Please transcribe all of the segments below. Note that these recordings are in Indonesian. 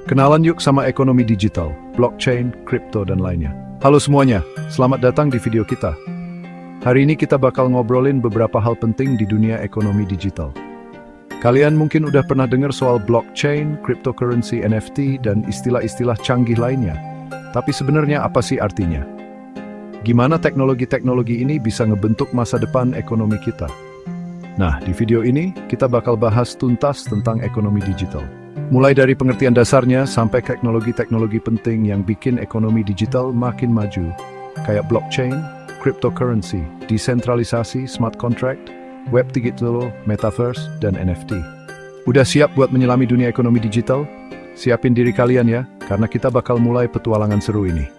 Kenalan yuk sama ekonomi digital, blockchain, kripto, dan lainnya. Halo semuanya, selamat datang di video kita. Hari ini kita bakal ngobrolin beberapa hal penting di dunia ekonomi digital. Kalian mungkin udah pernah dengar soal blockchain, cryptocurrency, NFT, dan istilah-istilah canggih lainnya. Tapi sebenarnya apa sih artinya? Gimana teknologi-teknologi ini bisa ngebentuk masa depan ekonomi kita? Nah, di video ini kita bakal bahas tuntas tentang ekonomi digital. Mulai dari pengertian dasarnya sampai teknologi-teknologi penting yang bikin ekonomi digital makin maju, kayak blockchain, cryptocurrency, desentralisasi, smart contract, web 3.0, metaverse, dan NFT. Udah siap buat menyelami dunia ekonomi digital? Siapin diri kalian ya, karena kita bakal mulai petualangan seru ini.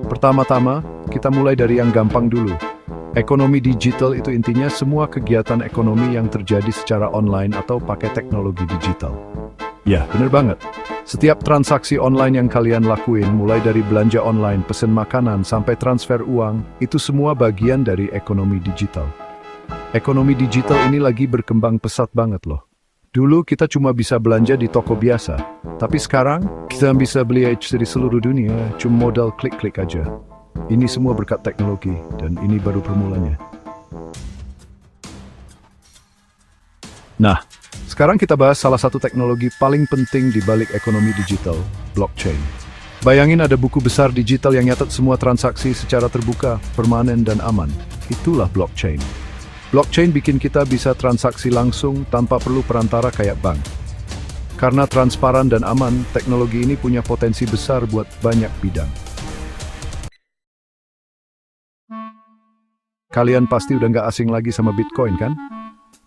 Pertama-tama, kita mulai dari yang gampang dulu. Ekonomi digital itu intinya semua kegiatan ekonomi yang terjadi secara online atau pakai teknologi digital. Ya, bener banget. Setiap transaksi online yang kalian lakuin, mulai dari belanja online, pesen makanan, sampai transfer uang, itu semua bagian dari ekonomi digital. Ekonomi digital ini lagi berkembang pesat banget loh. Dulu kita cuma bisa belanja di toko biasa, tapi sekarang kita bisa beli dari seluruh dunia, cuma modal klik-klik aja. Ini semua berkat teknologi, dan ini baru permulanya. Nah, sekarang kita bahas salah satu teknologi paling penting di balik ekonomi digital, blockchain. Bayangin ada buku besar digital yang nyatet semua transaksi secara terbuka, permanen, dan aman. Itulah blockchain. Blockchain bikin kita bisa transaksi langsung tanpa perlu perantara kayak bank. Karena transparan dan aman, teknologi ini punya potensi besar buat banyak bidang. Kalian pasti udah nggak asing lagi sama Bitcoin kan?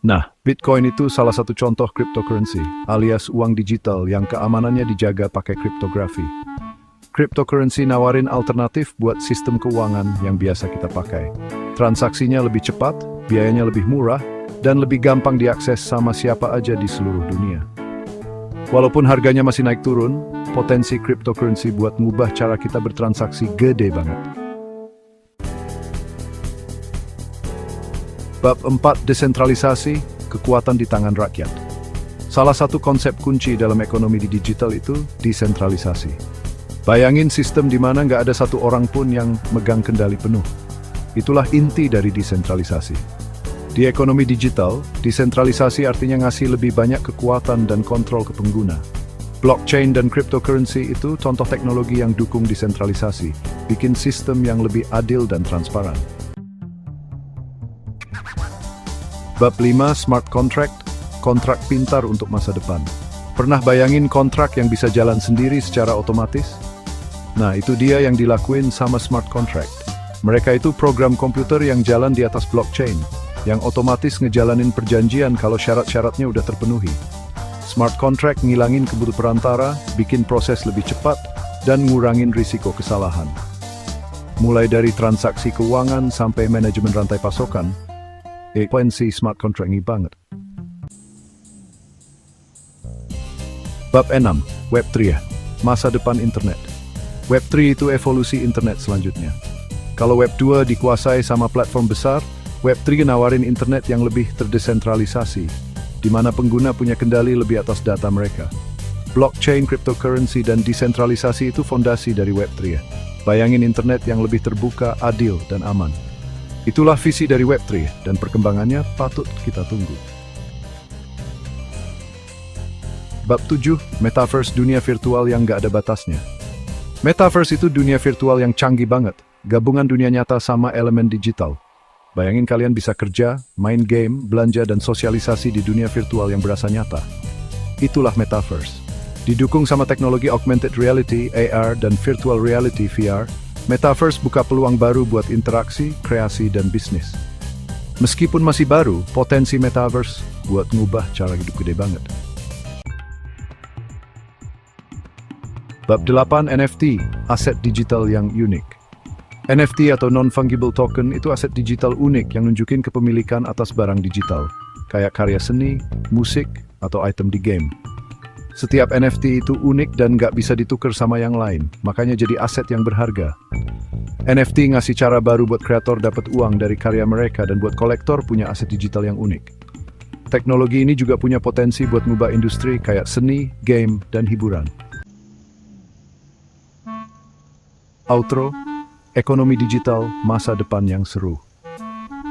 Nah, Bitcoin itu salah satu contoh cryptocurrency, alias uang digital yang keamanannya dijaga pakai kriptografi. Cryptocurrency nawarin alternatif buat sistem keuangan yang biasa kita pakai. Transaksinya lebih cepat, biayanya lebih murah, dan lebih gampang diakses sama siapa aja di seluruh dunia. Walaupun harganya masih naik turun, potensi cryptocurrency buat ngubah cara kita bertransaksi gede banget. Bab 4, desentralisasi, kekuatan di tangan rakyat. Salah satu konsep kunci dalam ekonomi digital itu desentralisasi. Bayangin sistem di mana nggak ada satu orang pun yang megang kendali penuh. Itulah inti dari desentralisasi. Di ekonomi digital, desentralisasi artinya ngasih lebih banyak kekuatan dan kontrol ke pengguna. Blockchain dan cryptocurrency itu contoh teknologi yang dukung desentralisasi, bikin sistem yang lebih adil dan transparan. Bab 5, smart contract, kontrak pintar untuk masa depan. Pernah bayangin kontrak yang bisa jalan sendiri secara otomatis? Nah, itu dia yang dilakuin sama smart contract. Mereka itu program komputer yang jalan di atas blockchain, yang otomatis ngejalanin perjanjian kalau syarat-syaratnya udah terpenuhi. Smart contract ngilangin kebutuhan perantara, bikin proses lebih cepat, dan ngurangin risiko kesalahan. Mulai dari transaksi keuangan sampai manajemen rantai pasokan, potensi smart contract ini banget. Bab 6, Web3, masa depan internet. Web3 itu evolusi internet selanjutnya. Kalau Web 2 dikuasai sama platform besar, Web 3 nawarin internet yang lebih terdesentralisasi, di mana pengguna punya kendali lebih atas data mereka. Blockchain, cryptocurrency, dan desentralisasi itu fondasi dari Web 3. Bayangin internet yang lebih terbuka, adil, dan aman. Itulah visi dari Web 3, dan perkembangannya patut kita tunggu. Bab 7, Metaverse, dunia virtual yang nggak ada batasnya. Metaverse itu dunia virtual yang canggih banget, gabungan dunia nyata sama elemen digital. Bayangin kalian bisa kerja, main game, belanja, dan sosialisasi di dunia virtual yang berasa nyata. Itulah Metaverse. Didukung sama teknologi augmented reality, AR, dan virtual reality, VR, Metaverse buka peluang baru buat interaksi, kreasi, dan bisnis. Meskipun masih baru, potensi Metaverse buat ngubah cara hidup gede banget. Bab 8, NFT, aset digital yang unik. NFT atau non-fungible token itu aset digital unik yang nunjukin kepemilikan atas barang digital, kayak karya seni, musik, atau item di game. Setiap NFT itu unik dan nggak bisa ditukar sama yang lain, makanya jadi aset yang berharga. NFT ngasih cara baru buat kreator dapat uang dari karya mereka dan buat kolektor punya aset digital yang unik. teknologi ini juga punya potensi buat ngubah industri kayak seni, game, dan hiburan. Outro, ekonomi digital, masa depan yang seru.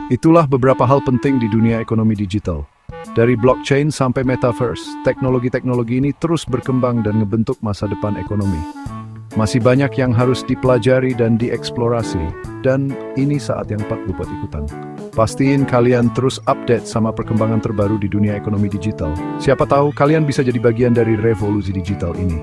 Itulah beberapa hal penting di dunia ekonomi digital. Dari blockchain sampai metaverse, teknologi-teknologi ini terus berkembang dan ngebentuk masa depan ekonomi. Masih banyak yang harus dipelajari dan dieksplorasi, dan ini saat yang tepat buat ikutan. Pastiin kalian terus update sama perkembangan terbaru di dunia ekonomi digital. Siapa tahu kalian bisa jadi bagian dari revolusi digital ini.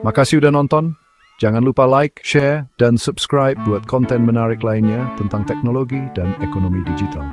Makasih udah nonton. Jangan lupa like, share, dan subscribe buat konten menarik lainnya tentang teknologi dan ekonomi digital.